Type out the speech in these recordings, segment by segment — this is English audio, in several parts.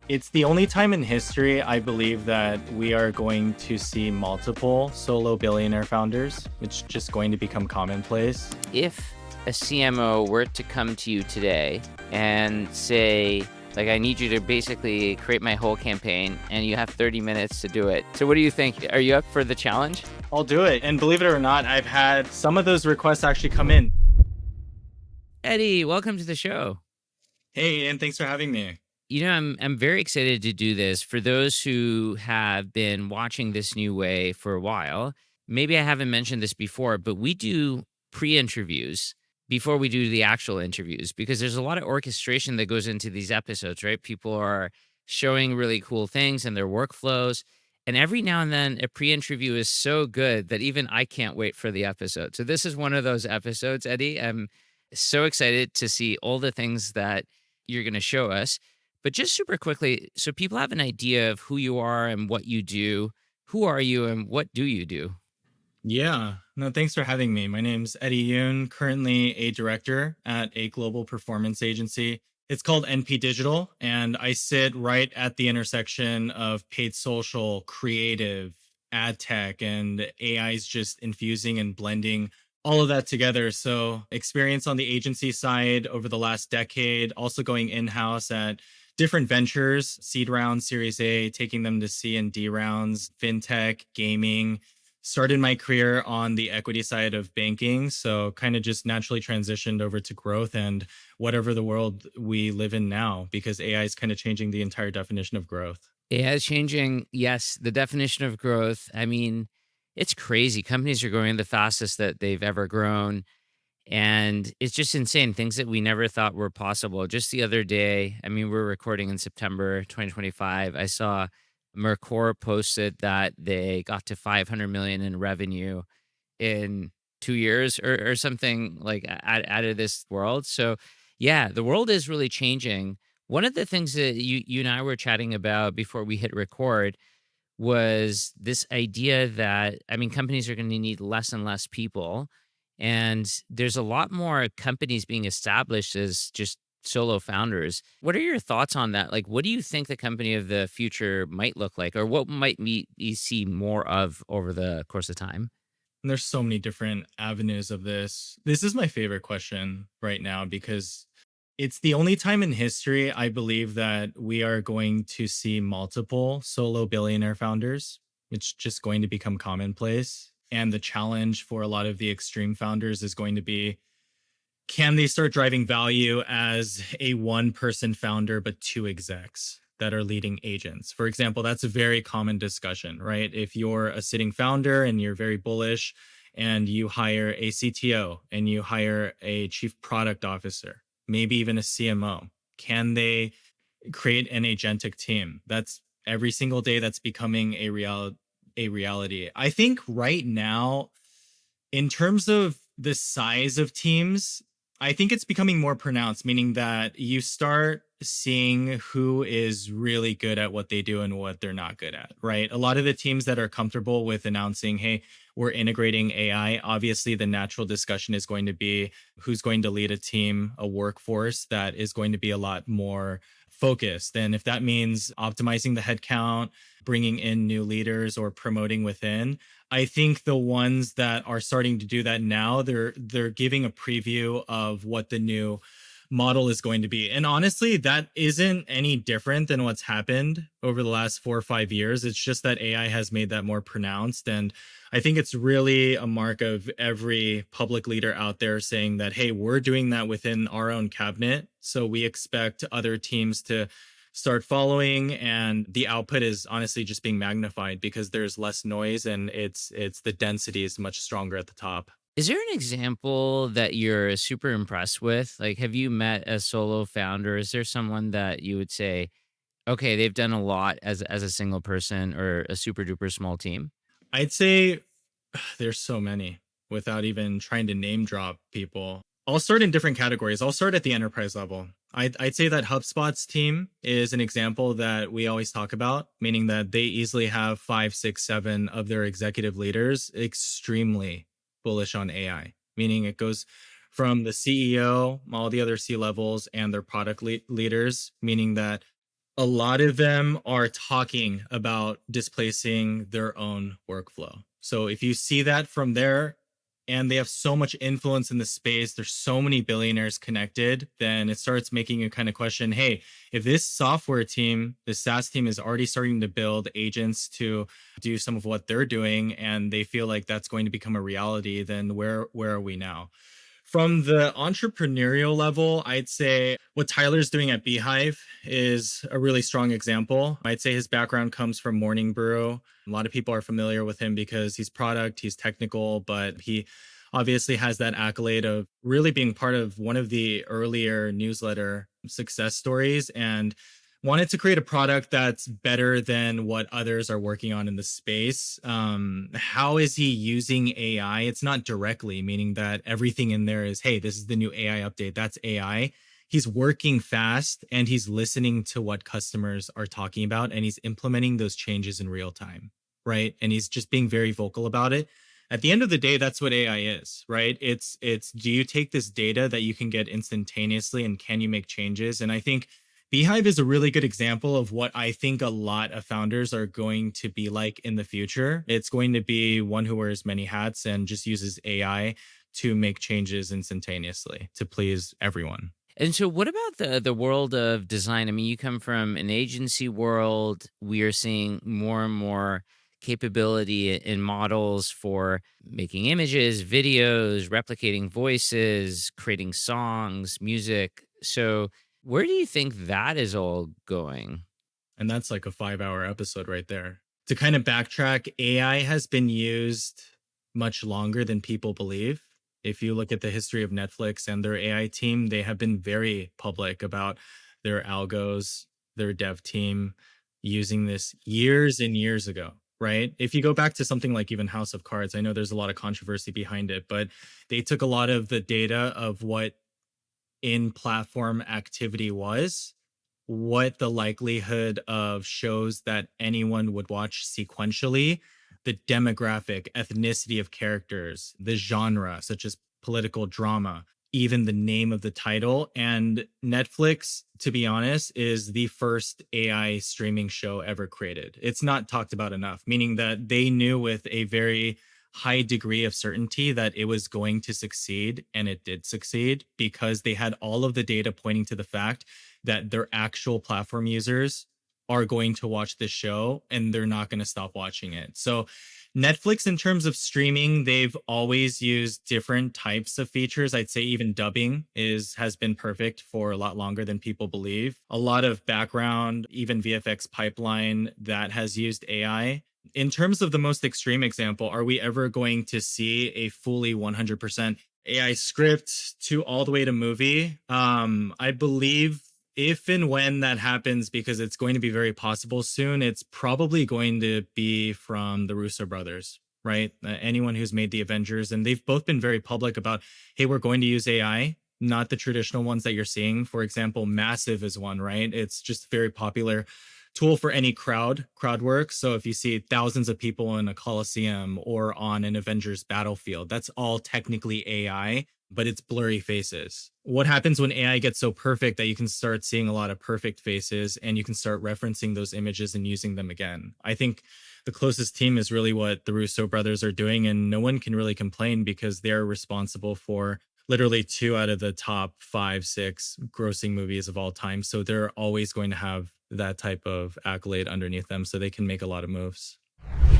It's the only time in history, I believe, that we are going to see multiple solo billionaire founders. It's just going to become commonplace. If a CMO were to come to you today and say, like, I need you to basically create my whole campaign and you have 30 minutes to do it. So what do you think? Are you up for the challenge? I'll do it. And believe it or not, I've had some of those requests actually come in. Eddie, welcome to the show. Hey, and thanks for having me. I'm very excited to do this. For those who have been watching this new way for a while, maybe I haven't mentioned this before, but we do pre-interviews before we do the actual interviews because there's a lot of orchestration that goes into these episodes, right? People are showing really cool things and their workflows. And every now and then a pre-interview is so good that even I can't wait for the episode. So this is one of those episodes, Eddie. I'm so excited to see all the things that you're going to show us. But just super quickly, so people have an idea of who you are and what you do. Who are you and what do you do? Yeah, no, thanks for having me. My name's Eddie Yoon, currently a director at a global performance agency. It's called NP Digital, and I sit right at the intersection of paid social, creative, ad tech, and AI is just infusing and blending all of that together. So, experience on the agency side over the last decade, also going in house at different ventures, seed rounds, Series A, taking them to C and D rounds, fintech, gaming. Started my career on the equity side of banking. So kind of just naturally transitioned over to growth and whatever the world we live in now, because AI is kind of changing the entire definition of growth. AI is changing, yes, the definition of growth. I mean, it's crazy. Companies are growing the fastest that they've ever grown. And it's just insane. Things that we never thought were possible. Just the other day, I mean, we're recording in September 2025. I saw Mercor posted that they got to 500 million in revenue in 2 years or something like out of this world. So, yeah, the world is really changing. One of the things that you and I were chatting about before we hit record was this idea that, I mean, companies are going to need less and less people. And there's a lot more companies being established as just solo founders. What are your thoughts on that? Like, what do you think the company of the future might look like, or what might we see more of over the course of time? And there's so many different avenues of this. This is my favorite question right now because it's the only time in history, I believe, that we are going to see multiple solo billionaire founders. It's just going to become commonplace. And the challenge for a lot of the extreme founders is going to be, can they start driving value as a one person founder, but two execs that are leading agents? For example, that's a very common discussion, right? If you're a sitting founder and you're very bullish and you hire a CTO and you hire a chief product officer, maybe even a CMO, can they create an agentic team? That's every single day that's becoming a reality. I think right now, in terms of the size of teams, I think it's becoming more pronounced, meaning that you start seeing who is really good at what they do and what they're not good at, right? A lot of the teams that are comfortable with announcing, hey, we're integrating AI, obviously the natural discussion is going to be who's going to lead a team, a workforce that is going to be a lot more focused. And if that means optimizing the headcount, bringing in new leaders or promoting within, I think the ones that are starting to do that now, they're giving a preview of what the new model is going to be. And honestly, that isn't any different than what's happened over the last 4 or 5 years. It's just that AI has made that more pronounced. And I think it's really a mark of every public leader out there saying that, hey, we're doing that within our own cabinet. So we expect other teams to start following, and the output is honestly just being magnified because there's less noise and it's the density is much stronger at the top. Is there an example that you're super impressed with? Like, have you met a solo founder? Is there someone that you would say, okay, they've done a lot as a single person or a super duper small team? I'd say there's so many without even trying to name drop people. I'll start in different categories. I'll start at the enterprise level. I'd say that HubSpot's team is an example that we always talk about, meaning that they easily have five, six, seven of their executive leaders extremely bullish on AI, meaning it goes from the CEO, all the other C levels, and their product leaders, meaning that A lot of them are talking about displacing their own workflow. So if you see that from there, and they have so much influence in the space, there's so many billionaires connected, then it starts making you kind of question, hey, if this software team, this SaaS team is already starting to build agents to do some of what they're doing, and they feel like that's going to become a reality, then where are we now? From the entrepreneurial level, I'd say what Tyler's doing at Beehive is a really strong example. I'd say his background comes from Morning Brew. A lot of people are familiar with him because he's product, he's technical, but he obviously has that accolade of really being part of one of the earlier newsletter success stories and wanted to create a product that's better than what others are working on in the space. How is he using AI? It's not directly, meaning that everything in there is, hey, this is the new AI update. That's AI. He's working fast and he's listening to what customers are talking about and he's implementing those changes in real time, right? And he's just being very vocal about it. At the end of the day, that's what AI is, right? It's do you take this data that you can get instantaneously and can you make changes? And I think Beehive is a really good example of what I think a lot of founders are going to be like in the future. It's going to be one who wears many hats and just uses AI to make changes instantaneously to please everyone. And so what about the world of design? I mean, you come from an agency world. We are seeing more and more capability in models for making images, videos, replicating voices, creating songs, music. So where do you think that is all going? And that's like a 5 hour episode right there. To kind of backtrack, AI has been used much longer than people believe. If you look at the history of Netflix and their AI team, they have been very public about their algos, their dev team using this years and years ago, right? If you go back to something like even House of Cards, I know there's a lot of controversy behind it, but they took a lot of the data of what in platform activity was, what the likelihood of shows that anyone would watch sequentially, the demographic, ethnicity of characters, the genre, such as political drama, even the name of the title. And Netflix, to be honest, is the first AI streaming show ever created. It's not talked about enough, meaning that they knew with a very high degree of certainty that it was going to succeed, and it did succeed because they had all of the data pointing to the fact that their actual platform users are going to watch this show and they're not going to stop watching it. So Netflix, in terms of streaming, they've always used different types of features. I'd say even dubbing has been perfect for a lot longer than people believe. A lot of background, even VFX pipeline that has used AI. In terms of the most extreme example, are we ever going to see a fully 100% AI script to all the way to movie? I believe if and when that happens, because it's going to be very possible soon, it's probably going to be from the Russo brothers, right? Anyone who's made the Avengers, and they've both been very public about, hey, we're going to use AI, not the traditional ones that you're seeing. For example, Massive is one, right? It's just very popular tool for any crowd work. So if you see thousands of people in a coliseum or on an Avengers battlefield, that's all technically AI, but it's blurry faces. What happens when AI gets so perfect that you can start seeing a lot of perfect faces and you can start referencing those images and using them again? I think the closest team is really what the Russo brothers are doing, and no one can really complain because they're responsible for literally 2 out of the top 5, 6 grossing movies of all time. So they're always going to have that type of accolade underneath them so they can make a lot of moves.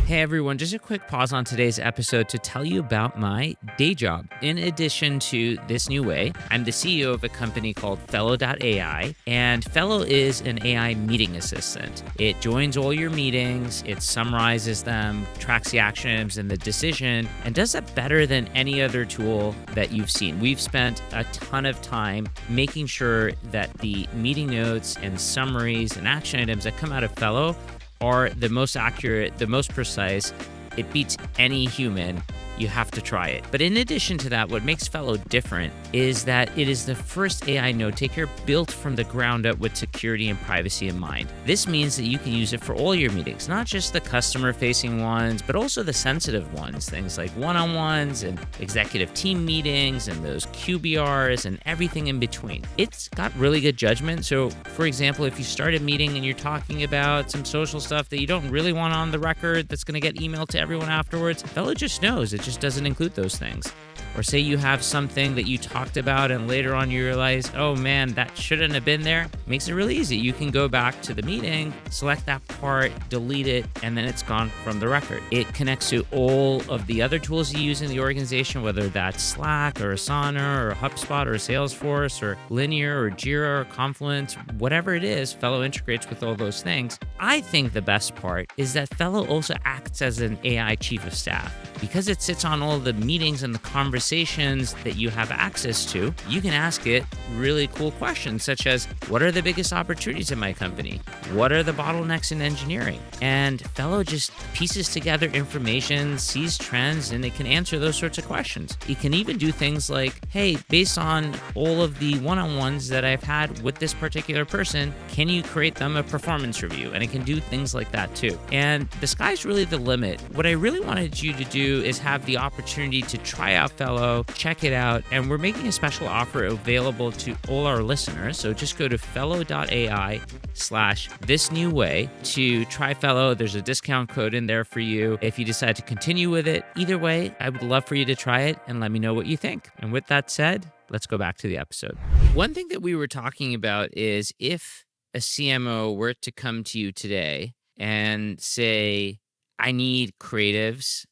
Hey everyone, just a quick pause on today's episode to tell you about my day job. In addition to this new way, I'm the CEO of a company called Fellow.ai, and Fellow is an AI meeting assistant. It joins all your meetings, it summarizes them, tracks the action items and the decision, and does that better than any other tool that you've seen. We've spent a ton of time making sure that the meeting notes and summaries and action items that come out of Fellow are the most accurate, the most precise. It beats any human you have to try it. But in addition to that, what makes Fellow different is that it is the first AI note taker built from the ground up with security and privacy in mind. This means that you can use it for all your meetings, not just the customer facing ones, but also the sensitive ones, things like one-on-ones and executive team meetings and those QBRs and everything in between. It's got really good judgment. So for example, if you start a meeting and you're talking about some social stuff that you don't really want on the record that's going to get emailed to everyone afterwards, Fellow just knows it just doesn't include those things. Or say you have something that you talked about and later on you realize, oh man, that shouldn't have been there. Makes it really easy. You can go back to the meeting, select that part, delete it, and then it's gone from the record. It connects to all of the other tools you use in the organization, whether that's Slack or Asana or HubSpot or Salesforce or Linear or Jira or Confluence, whatever it is, Fellow integrates with all those things. I think the best part is that Fellow also acts as an AI chief of staff. Because it sits on all the meetings and the conversations that you have access to, you can ask it really cool questions such as, what are the biggest opportunities in my company? What are the bottlenecks in engineering? And Fellow just pieces together information, sees trends, and it can answer those sorts of questions. It can even do things like, hey, based on all of the one-on-ones that I've had with this particular person, can you create them a performance review? And it can do things like that too. And the sky's really the limit. What I really wanted you to do is have the opportunity to try out Fellow, check it out, and we're making a special offer available to all our listeners. So just go to fellow.ai/thisnewway to try Fellow. There's a discount code in there for you if you decide to continue with it. Either way, I would love for you to try it and let me know what you think. And with that said, let's go back to the episode. One thing that we were talking about is if a CMO were to come to you today and say, I need creatives,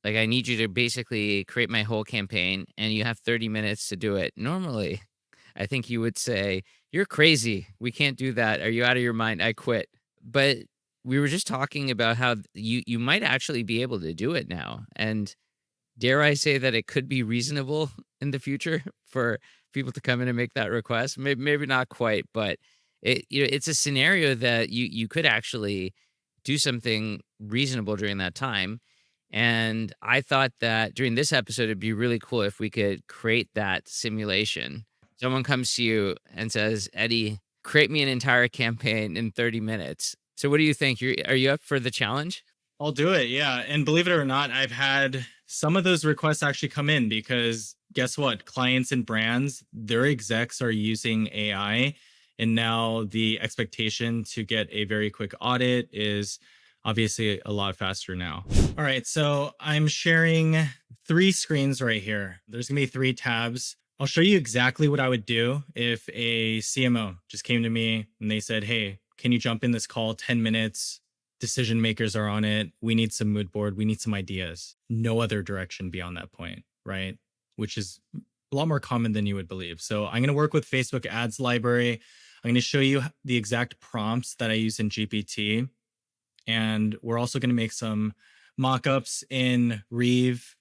like I need you to basically create my whole campaign and you have 30 minutes to do it. Normally, I think you would say, you're crazy. We can't do that. Are you out of your mind? I quit. But we were just talking about how you might actually be able to do it now. And dare I say that it could be reasonable in the future for people to come in and make that request? Maybe not quite, but it's a scenario that you could actually do something reasonable during that time. And I thought that during this episode, it'd be really cool if we could create that simulation. Someone comes to you and says, Eddie, create me an entire campaign in 30 minutes. So what do you think? Are you up for the challenge? I'll do it. Yeah. And believe it or not, I've had some of those requests actually come in because guess what? Clients and brands, their execs are using AI. And now the expectation to get a very quick audit is obviously a lot faster now. All right. So I'm sharing 3 screens right here. There's going to be 3 tabs. I'll show you exactly what I would do if a CMO just came to me and they said, hey, can you jump in this call 10 minutes? Decision makers are on it. We need some mood board. We need some ideas. No other direction beyond that point, right? Which is a lot more common than you would believe. So I'm going to work with Facebook Ads Library. I'm going to show you the exact prompts that I use in GPT. And we're also going to make some mockups in Reeve.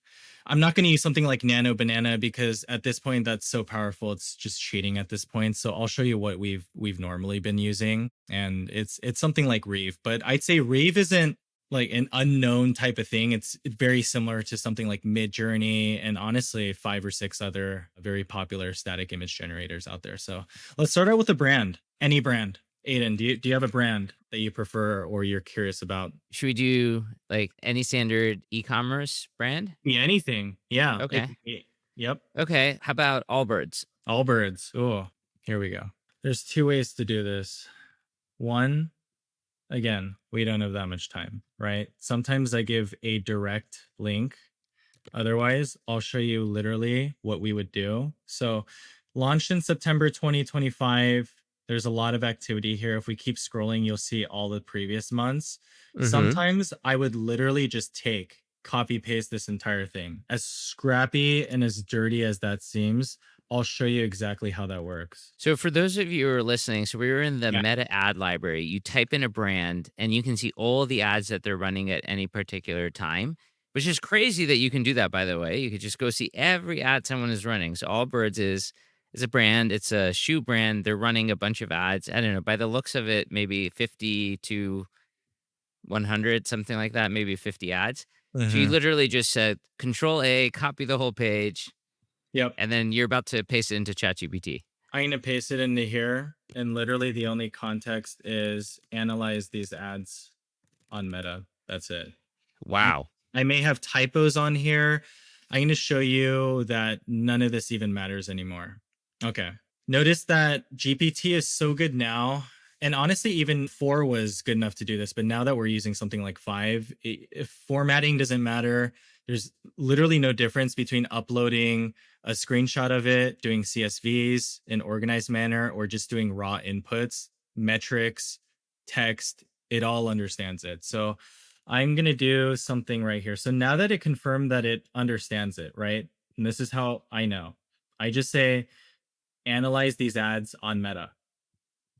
I'm not going to use something like Nano Banana because at this point that's so powerful. It's just cheating at this point. So I'll show you what we've normally been using, and it's something like Reeve. But I'd say Reeve isn't like an unknown type of thing. It's very similar to something like Midjourney and honestly 5 or 6 other very popular static image generators out there. So let's start out with a brand, any brand. Aiden, do you have a brand that you prefer or you're curious about? Should we do like any standard e-commerce brand? Yeah, anything. Yeah. Okay. Yep. Okay. How about Allbirds? Allbirds. Oh, here we go. There's 2 ways to do this. One, again, we don't have that much time, right? Sometimes I give a direct link. Otherwise, I'll show you literally what we would do. So, launched in September 2025. There's a lot of activity here. If we keep scrolling, you'll see all the previous months. Mm-hmm. Sometimes I would literally just copy paste this entire thing. As scrappy and as dirty as that seems, I'll show you exactly how that works. So for those of you who are listening, so we were in the Yeah. Meta ad library. You type in a brand and you can see all the ads that they're running at any particular time, which is crazy that you can do that, by the way. You could just go see every ad someone is running. So Allbirds is a brand. It's a shoe brand. They're running a bunch of ads. I don't know. By the looks of it, maybe 50 to 100, something like that, maybe 50 ads. So you Mhm. literally just said Control A, copy the whole page, Yep. and then you're about to paste it into ChatGPT. I'm gonna paste it into here, and literally the only context is analyze these ads on Meta. That's it. I Wow. I may have typos on here. I'm gonna show you that none of this even matters anymore. Okay. Notice that GPT is so good now. And honestly, even 4 was good enough to do this. But now that we're using something like 5, if formatting doesn't matter, there's literally no difference between uploading a screenshot of it, doing CSVs in organized manner, or just doing raw inputs, metrics, text. It all understands it. So I'm going to do something right here. So now that it confirmed that it understands it, right? And this is how I know. I just say, analyze these ads on Meta.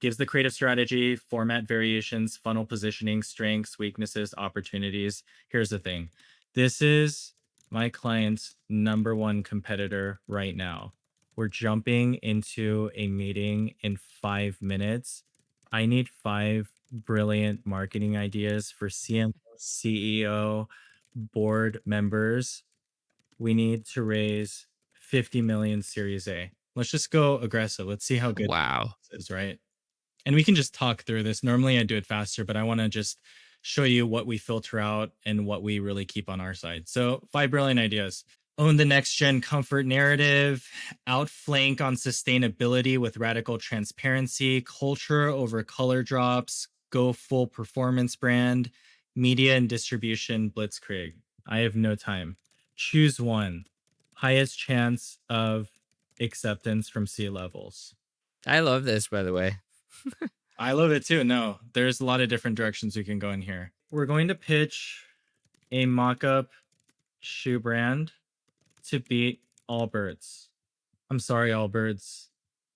Gives the creative strategy, format variations, funnel positioning, strengths, weaknesses, opportunities. Here's the thing. This is my client's number one competitor right now. We're jumping into a meeting in 5 minutes. I need 5 brilliant marketing ideas for CMO, CEO, board members. We need to raise 50 million Series A. Let's just go aggressive. Let's see how good Wow. this is, right? And we can just talk through this. Normally I do it faster, but I want to just show you what we filter out and what we really keep on our side. So, 5 brilliant ideas. Own the next gen comfort narrative, outflank on sustainability with radical transparency, culture over color drops, go full performance brand, media and distribution blitzkrieg. I have no time. Choose one. Highest chance of acceptance from C levels. I love this, by the way. I love it too. No, there's a lot of different directions we can go in here. We're going to pitch a mock-up shoe brand to beat Allbirds. I'm sorry, Allbirds.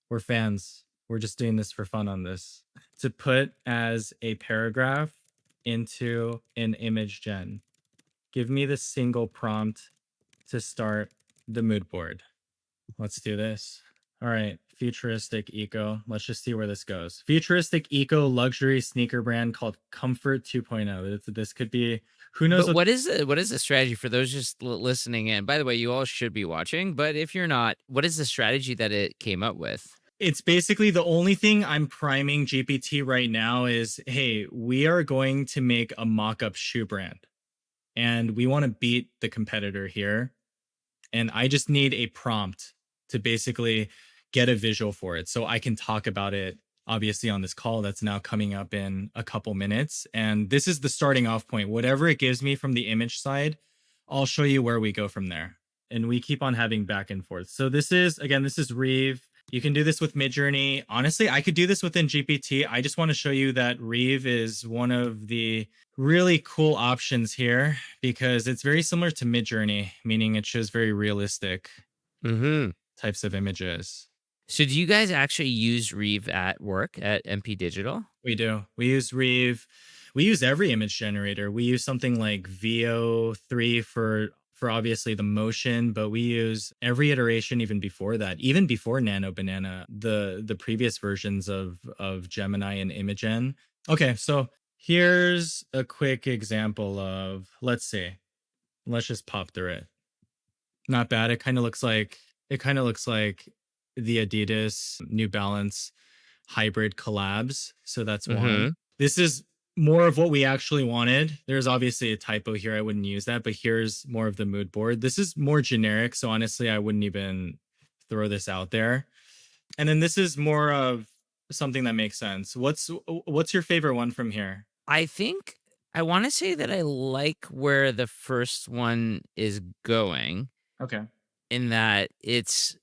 We're fans. We're just doing this for fun on this. To put as a paragraph into an image gen. Give me the single prompt to start the mood board. Let's do this. All right, futuristic eco. Let's just see where this goes. Futuristic eco luxury sneaker brand called Comfort 2.0. This could be, who knows But what. what is the strategy for those just listening in? By the way, you all should be watching, but if you're not, what is the strategy that it came up with? It's basically the only thing I'm priming GPT right now is, hey, we are going to make a mock-up shoe brand and we want to beat the competitor here. And I just need a prompt to basically get a visual for it so I can talk about it obviously on this call that's now coming up in a couple minutes. And this is the starting off point. Whatever it gives me from the image side, I'll show you where we go from there. And we keep on having back and forth. So this is, again, this is Reeve. You can do this with Midjourney. Honestly, I could do this within GPT. I just want to show you that Reeve is one of the really cool options here because it's very similar to Midjourney, meaning it shows very realistic Hmm. types of images. So do you guys actually use Reeve at work at MP Digital? We do. We use Reeve. We use every image generator. We use something like VO3 for obviously the motion, but we use every iteration even before that, even before Nano Banana, the previous versions of Gemini and Imagen. Okay, so here's a quick example of, let's see. Let's just pop through it. Not bad. It kind of looks like the Adidas New Balance hybrid collabs. So that's one. Hmm. This is more of what we actually wanted. There's obviously a typo here. I wouldn't use that, but here's more of the mood board. This is more generic. So honestly, I wouldn't even throw this out there. And then this is more of something that makes sense. What's your favorite one from here? I think I want to say that I like where the first one is going Okay. in that it's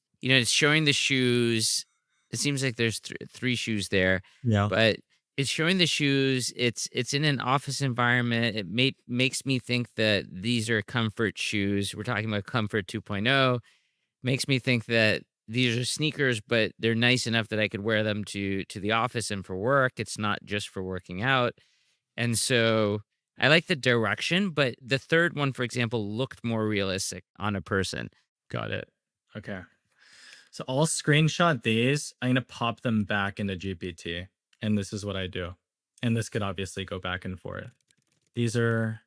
showing the shoes. It seems like there's three shoes there, Yeah. but it's showing the shoes. It's in an office environment. It makes me think that these are comfort shoes. We're talking about Comfort 2.0. Makes me think that these are sneakers, but they're nice enough that I could wear them to the office and for work. It's not just for working out. And so I like the direction, but the third one, for example, looked more realistic on a person. Got it. Okay. So I'll screenshot these. I'm going to pop them back into GPT. And this is what I do. And this could obviously go back and forth. These are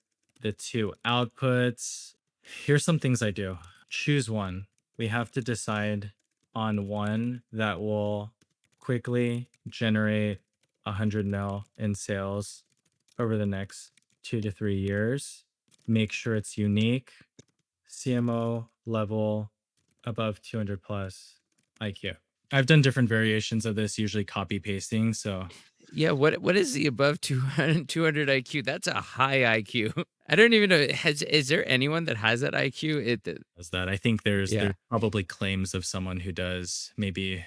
the two outputs. Here's some things I do. Choose one. We have to decide on one that will quickly generate 100 mil in sales over the next 2 to 3 years. Make sure it's unique, CMO level above 200 plus IQ. I've done different variations of this, usually copy pasting. So Yeah, what is the above 200 IQ? That's a high IQ. I don't even know. Is there anyone that has that IQ? as that, I think there's Yeah. probably claims of someone who does maybe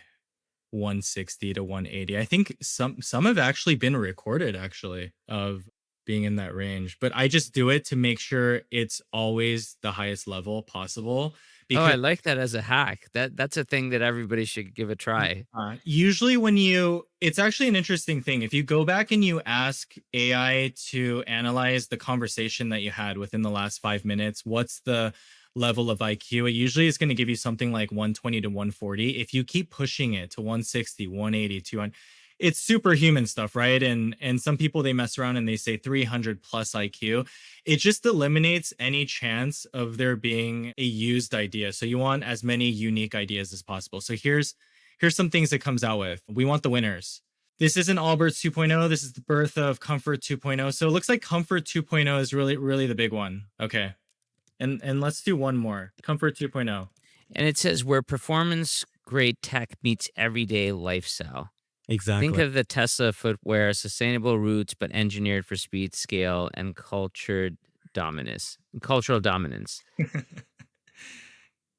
160 to 180. I think some have actually been recorded actually of being in that range, but I just do it to make sure it's always the highest level possible Oh, because I like that as a hack. That's a thing that everybody should give a try. usually it's actually an interesting thing. If you go back and you ask AI to analyze the conversation that you had within the last 5 minutes, what's the level of IQ? It usually is going to give you something like 120 to 140. If you keep pushing it to 160, 180, 200, it's superhuman stuff, right? And some people they mess around and they say 300 plus IQ. It just eliminates any chance of there being a used idea. So you want as many unique ideas as possible. So here's some things it comes out with. We want the winners. This isn't Albert's 2.0. This is the birth of Comfort 2.0. So it looks like Comfort 2.0 is really the big one. Okay. And let's do one more. Comfort 2.0. And it says where performance grade tech meets everyday lifestyle. Think Exactly. of the Tesla footwear, sustainable roots, but engineered for speed, scale, and cultural dominance.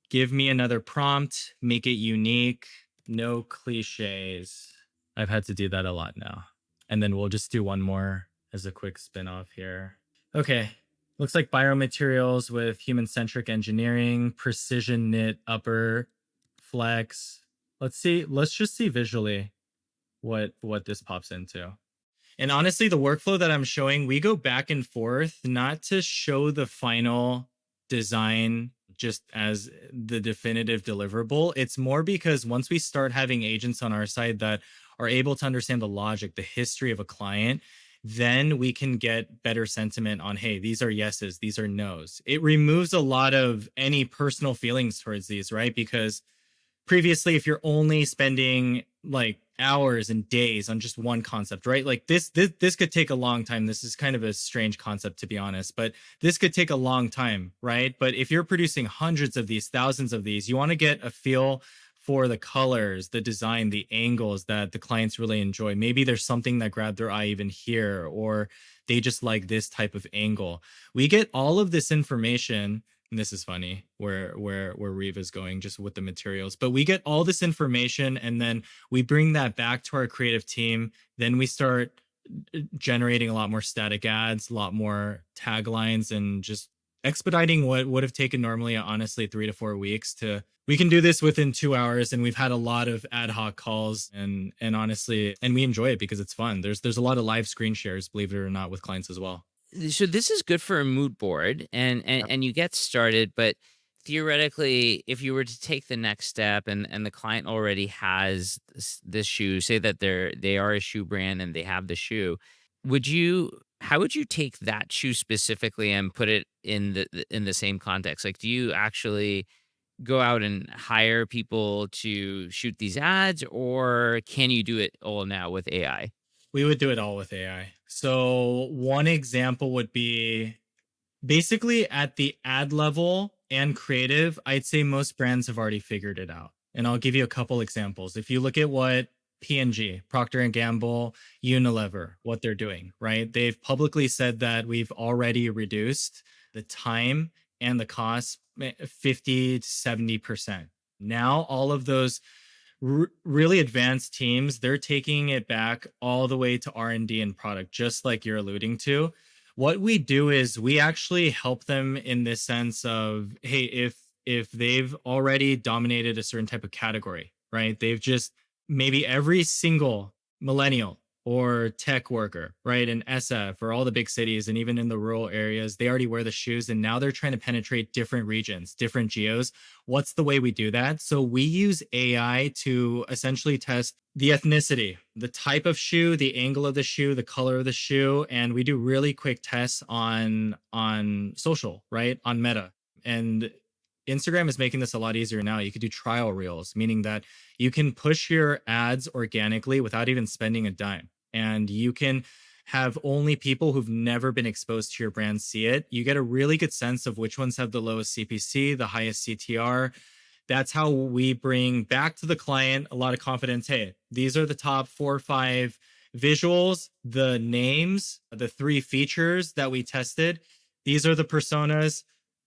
Give me another prompt, make it unique, no cliches. I've had to do that a lot now. And then we'll just do one more as a quick spin off here. Okay. Looks like biomaterials with human centric engineering, precision knit upper flex. Let's see. Let's just see visually what this pops into. And honestly, the workflow that I'm showing, we go back and forth, not to show the final design just as the definitive deliverable. It's more because once we start having agents on our side that are able to understand the logic, the history of a client, then we can get better sentiment on, hey, these are yeses, these are nos. It removes a lot of any personal feelings towards these, right? Because previously, if you're only spending like hours and days on just one concept, right? Like this could take a long time. This is kind of a strange concept, to be honest, but this could take a long time, right? But if you're producing hundreds of these, thousands of these, you want to get a feel for the colors, the design, the angles that the clients really enjoy. Maybe there's something that grabbed their eye even here, or they just like this type of angle. We get all of this information, and this is funny where Reeve is going just with the materials, but we get all this information and then we bring that back to our creative team. Then we start generating a lot more static ads, a lot more taglines, and just expediting what would have taken normally honestly 3 to 4 weeks. To we can do this within 2 hours, and we've had a lot of ad hoc calls, and honestly, and we enjoy it because it's fun. There's a lot of live screen shares, believe it or not, with clients as well. So this is good for a mood board and you get started, but theoretically, if you were to take the next step and the client already has this shoe, say that they are a shoe brand and they have the shoe, would you how would you take that shoe specifically and put it in the same context? Like, do you actually go out and hire people to shoot these ads, or can you do it all now with AI? We would do it all with AI. So one example would be basically at the ad level and creative, I'd say most brands have already figured it out. And I'll give you a couple examples. If you look at what P&G, Procter and Gamble, Unilever, what they're doing, right? They've publicly said that we've already reduced the time and the cost 50 to 70%. Now all of those really advanced teams, they're taking it back all the way to R&D and product, just like you're alluding to. What we do is we actually help them in this sense of, hey, if they've already dominated a certain type of category, right? They've just maybe every single millennial or tech worker, right? In SF or all the big cities and even in the rural areas, they already wear the shoes and now they're trying to penetrate different regions, different geos. What's the way we do that? So we use AI to essentially test the ethnicity, the type of shoe, the angle of the shoe, the color of the shoe, and we do really quick tests on social, right? On Meta. And Instagram is making this a lot easier now. You could do trial reels, meaning that you can push your ads organically without even spending a dime. And you can have only people who've never been exposed to your brand see it. You get a really good sense of which ones have the lowest CPC, the highest CTR. That's how we bring back to the client a lot of confidence. Hey, these are the top 4 or 5 visuals, the names, the 3 features that we tested. These are the personas.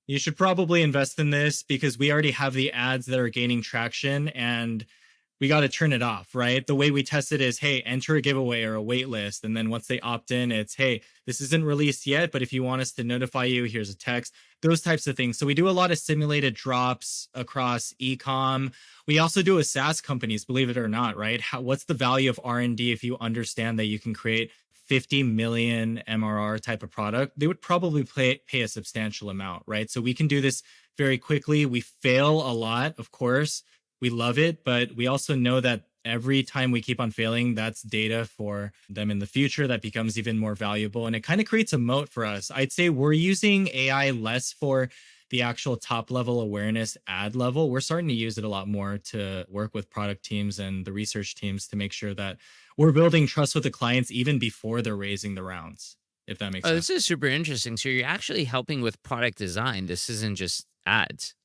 You should probably invest in this because we already have the ads that are gaining traction and we got to turn it off, right? The way we test it is, hey, enter a giveaway or a wait list. And then once they opt in, it's, hey, this isn't released yet, but if you want us to notify you, here's a text, those types of things. So we do a lot of simulated drops across e-com. We also do with SaaS companies, believe it or not, right? What's the value of R&D if you understand that you can create 50 million MRR type of product? They would probably pay a substantial amount, right? So we can do this very quickly. We fail a lot, of course. We love it, but we also know that every time we keep on failing, that's data for them in the future that becomes even more valuable. And it kind of creates a moat for us. I'd say we're using AI less for the actual top level awareness ad level. We're starting to use it a lot more to work with product teams and the research teams to make sure that we're building trust with the clients even before they're raising the rounds, if that makes Oh, sense. this is super interesting. So you're actually helping with product design. This isn't just ads.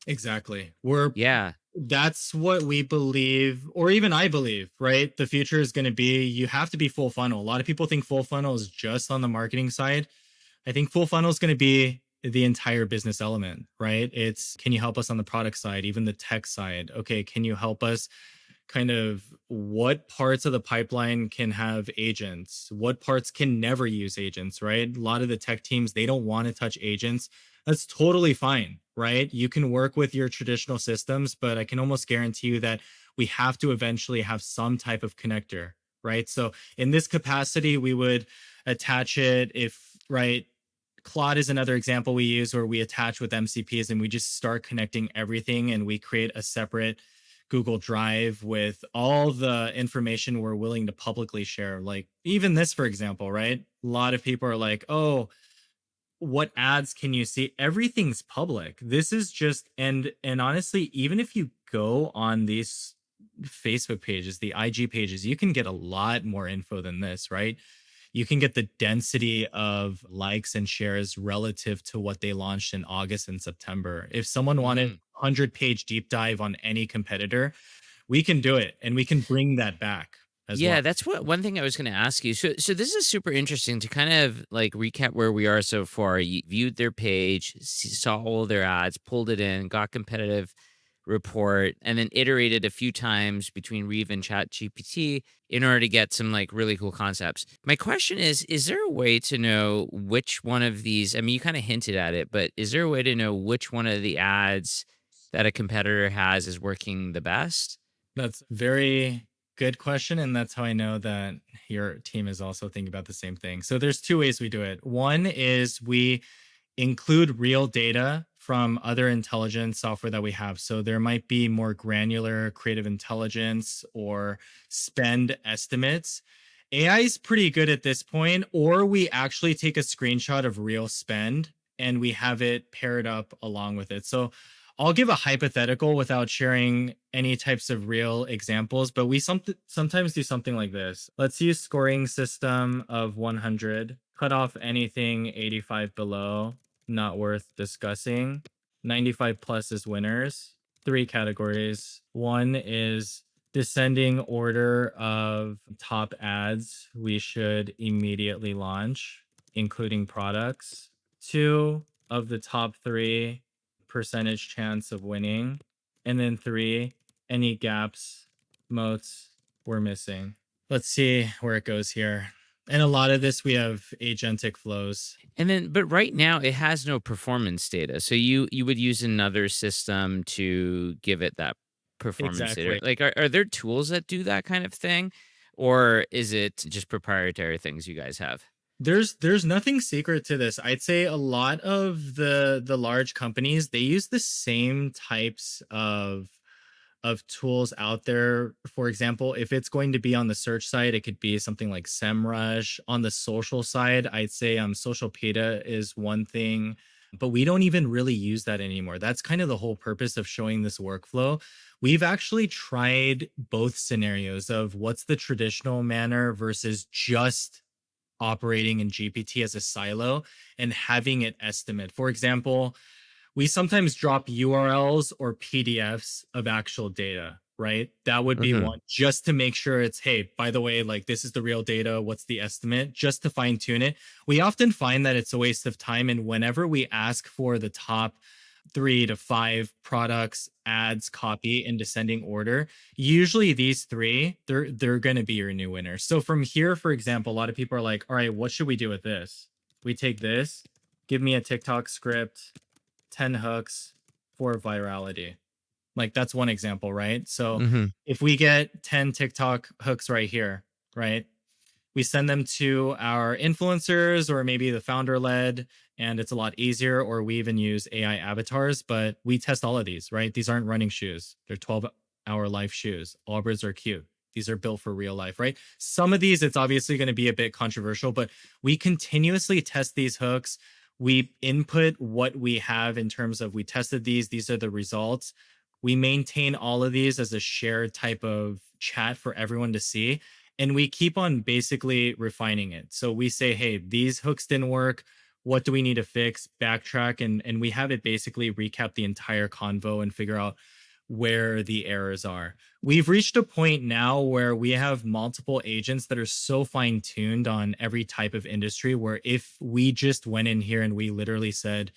Exactly. Yeah. That's what we believe, or even I believe, right? The future is going to be you have to be full funnel. A lot of people think full funnel is just on the marketing side. I think full funnel is going to be the entire business element, right? It's can you help us on the product side, even the tech side? Okay, can you help us kind of what parts of the pipeline can have agents? What parts can never use agents, right? A lot of the tech teams, they don't want to touch agents. That's totally fine, right? You can work with your traditional systems, but I can almost guarantee you that we have to eventually have some type of connector, right? So in this capacity, we would attach it if, right? Claude is another example we use where we attach with MCPs and we just start connecting everything and we create a separate Google Drive with all the information we're willing to publicly share. Like even this, for example, right? A lot of people are like, oh, what ads can you see? Everything's public. This is just and honestly, even if you go on these Facebook pages, the IG pages, you can get a lot more info than this, right? You can get the density of likes and shares relative to what they launched in August and September. If someone wanted Mhm. 100-page deep dive on any competitor, we can do it and we can bring that back as well. Yeah, that's what one thing I was going to ask you. So this is super interesting to kind of like recap where we are so far. You viewed their page, saw all their ads, pulled it in, got competitive report, and then iterated a few times between Reeve and Chat GPT in order to get some like really cool concepts. My question is there a way to know which one of these, I mean, you kind of hinted at it, but is there a way to know which one of the ads that a competitor has is working the best? That's very good question. And that's how I know that your team is also thinking about the same thing. So there's 2 ways we do it. One is we include real data from other intelligence software that we have. So there might be more granular creative intelligence or spend estimates. AI is pretty good at this point, or we actually take a screenshot of real spend and we have it paired up along with it. So I'll give a hypothetical without sharing any types of real examples, but we sometimes do something like this. Let's use scoring system of 100, cut off anything 85 below, not worth discussing. 95 plus is winners. 3 categories. One is descending order of top ads we should immediately launch, including products. Two of the top three percentage chance of winning. And then 3, any gaps, moats we're missing. Let's see where it goes here. And a lot of this we have agentic flows. And then, but right now it has no performance data. So you would use another system to give it that performance data. Exactly. Like, are there tools that do that kind of thing? Or is it just proprietary things you guys have? There's nothing secret to this. I'd say a lot of the large companies, they use the same types of tools out there. For example, if it's going to be on the search side, it could be something like SEMrush. On the social side, I'd say Socialpedia is one thing, but we don't even really use that anymore. That's kind of the whole purpose of showing this workflow. We've actually tried both scenarios of what's the traditional manner versus just operating in GPT as a silo and having it estimate. For example, we sometimes drop URLs or PDFs of actual data, right? That would be Hmm. one, just to make sure it's, hey, by the way, like this is the real data. What's the estimate? Just to fine tune it. We often find that it's a waste of time. And whenever we ask for the top 3 to 5 products, ads, copy in descending order, usually these three, they're going to be your new winner. So from here, for example, a lot of people are like, all right, what should we do with this? We take this, give me a TikTok script, 10 hooks for virality. Like that's one example, right? So Hmm. if we get 10 TikTok hooks right here, right? We send them to our influencers or maybe the founder led, and it's a lot easier. Or we even use AI avatars, but we test all of these, right? These aren't running shoes, they're 12-hour life shoes. Allbirds are cute. These are built for real life, right? Some of these, it's obviously going to be a bit controversial, but we continuously test these hooks. We input what we have in terms of we tested these are the results. We maintain all of these as a shared type of chat for everyone to see, and we keep on basically refining it. So we say, hey, these hooks didn't work. What do we need to fix? Backtrack, and we have it basically recap the entire convo and figure out where the errors are. We've reached a point now where we have multiple agents that are so fine tuned on every type of industry where if we just went in here and we literally said,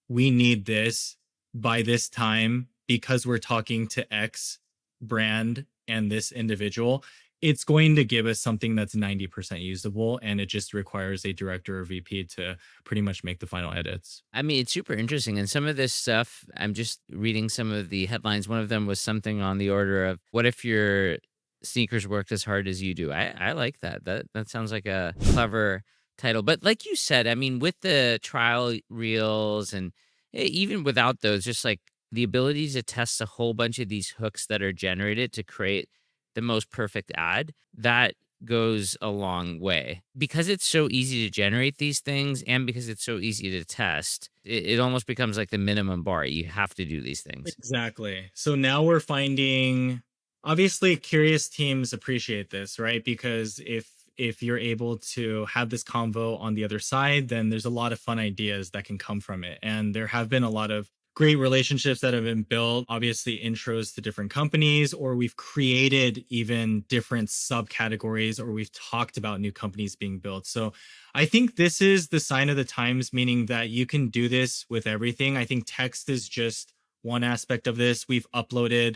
we need this by this time because we're talking to X brand and this individual, it's going to give us something that's 90% usable. And it just requires a director or VP to pretty much make the final edits. I mean, it's super interesting. And some of this stuff, I'm just reading some of the headlines. One of them was something on the order of, "What if your sneakers worked as hard as you do?" I like that. That sounds like a clever title. But like you said, I mean, with the trial reels and even without those, just like the ability to test a whole bunch of these hooks that are generated to create the most perfect ad, that goes a long way. Because it's so easy to generate these things and because it's so easy to test, it almost becomes like the minimum bar. You have to do these things. Exactly. So now we're finding, obviously curious teams appreciate this, right? Because if you're able to have this convo on the other side, then there's a lot of fun ideas that can come from it. And there have been a lot of great relationships that have been built, obviously intros to different companies, or we've created even different subcategories, or we've talked about new companies being built. So I think this is the sign of the times, meaning that you can do this with everything. I think text is just one aspect of this. We've uploaded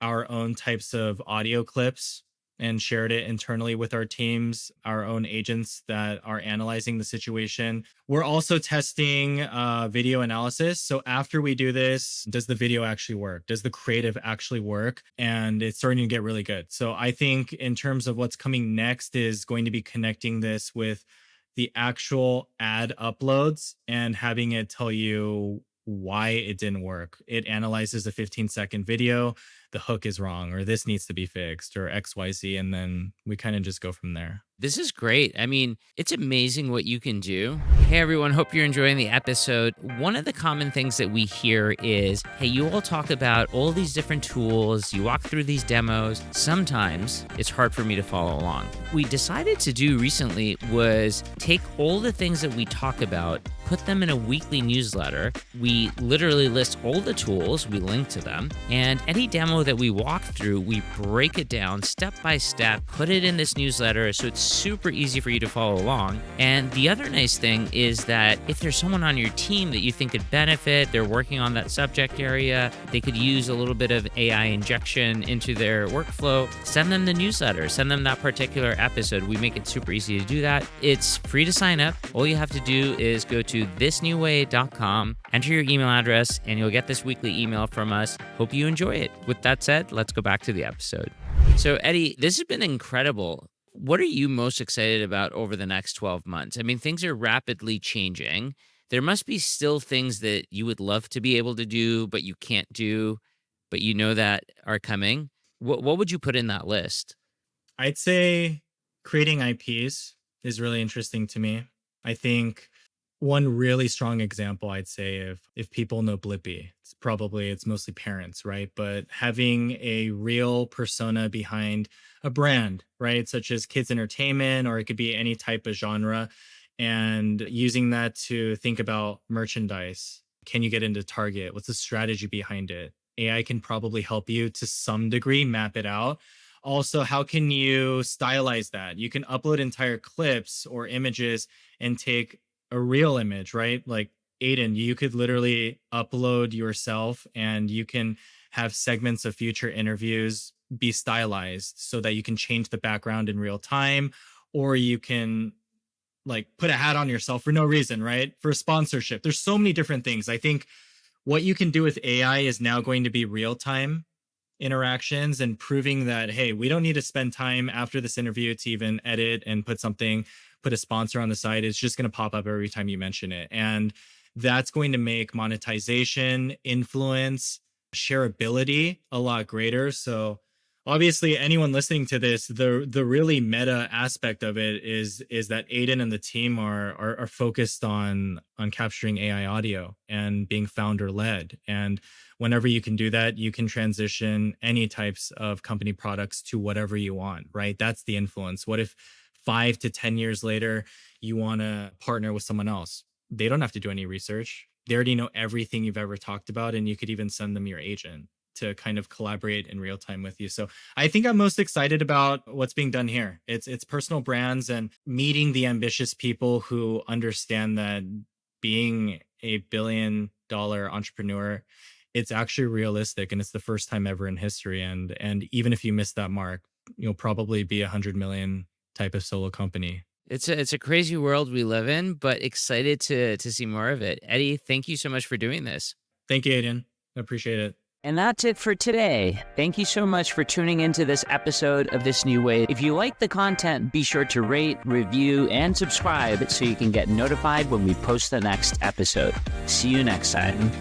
our own types of audio clips and shared it internally with our teams, our own agents that are analyzing the situation. We're also testing video analysis. So after we do this, does the video actually work? Does the creative actually work? And it's starting to get really good. So I think in terms of what's coming next is going to be connecting this with the actual ad uploads and having it tell you why it didn't work. It analyzes a 15-second video, the hook is wrong, or this needs to be fixed, or XYZ. And then we kind of just go from there. This is great. I mean, it's amazing what you can do. Hey, everyone. Hope you're enjoying the episode. One of the common things that we hear is, hey, you all talk about all these different tools. You walk through these demos. Sometimes it's hard for me to follow along. What we decided to do recently was take all the things that we talk about, put them in a weekly newsletter. We literally list all the tools, we link to them, and any demo that we walk through, we break it down step by step, put it in this newsletter so it's super easy for you to follow along. And the other nice thing is that if there's someone on your team that you think could benefit, they're working on that subject area, they could use a little bit of AI injection into their workflow, send them the newsletter, send them that particular episode. We make it super easy to do that. It's free to sign up. All you have to do is go to thisnewway.com, enter your email address, and you'll get this weekly email from us. Hope you enjoy it. With that said, let's go back to the episode. So, Eddie, this has been incredible. What are you most excited about over the next 12 months? I mean, things are rapidly changing. There must be still things that you would love to be able to do, but you can't do, but you know that are coming. What would you put in that list? I'd say creating IPs is really interesting to me. I think one really strong example I'd say if people know Blippi, it's mostly parents, right? But having a real persona behind a brand, right? Such as kids entertainment, or it could be any type of genre, and using that to think about merchandise. Can you get into Target? What's the strategy behind it? AI can probably help you to some degree map it out. Also, how can you stylize that? You can upload entire clips or images and take a real image, right? Like Aiden, you could literally upload yourself and you can have segments of future interviews be stylized so that you can change the background in real time, or you can like put a hat on yourself for no reason, right? For sponsorship. There's so many different things. I think what you can do with AI is now going to be real time interactions and proving that, hey, we don't need to spend time after this interview to even edit and put a sponsor on the side. It's just going to pop up every time you mention it. And that's going to make monetization, influence, shareability a lot greater. So obviously anyone listening to this, the really meta aspect of it is that Aiden and the team are focused on capturing AI audio and being founder led. And whenever you can do that, you can transition any types of company products to whatever you want, right? That's the influence. What if 5 to 10 years later, you want to partner with someone else? They don't have to do any research. They already know everything you've ever talked about, and you could even send them your agent to kind of collaborate in real time with you. So I think I'm most excited about what's being done here. It's personal brands and meeting the ambitious people who understand that being a billion-dollar entrepreneur, it's actually realistic, and it's the first time ever in history. And even if you miss that mark, you'll probably be 100 million type of solo company. It's a crazy world we live in, but excited to see more of it. Eddie, thank you so much for doing this. Thank you, Aiden. I appreciate it. And that's it for today. Thank you so much for tuning into this episode of This New Way. If you like the content, be sure to rate, review, and subscribe so you can get notified when we post the next episode. See you next time.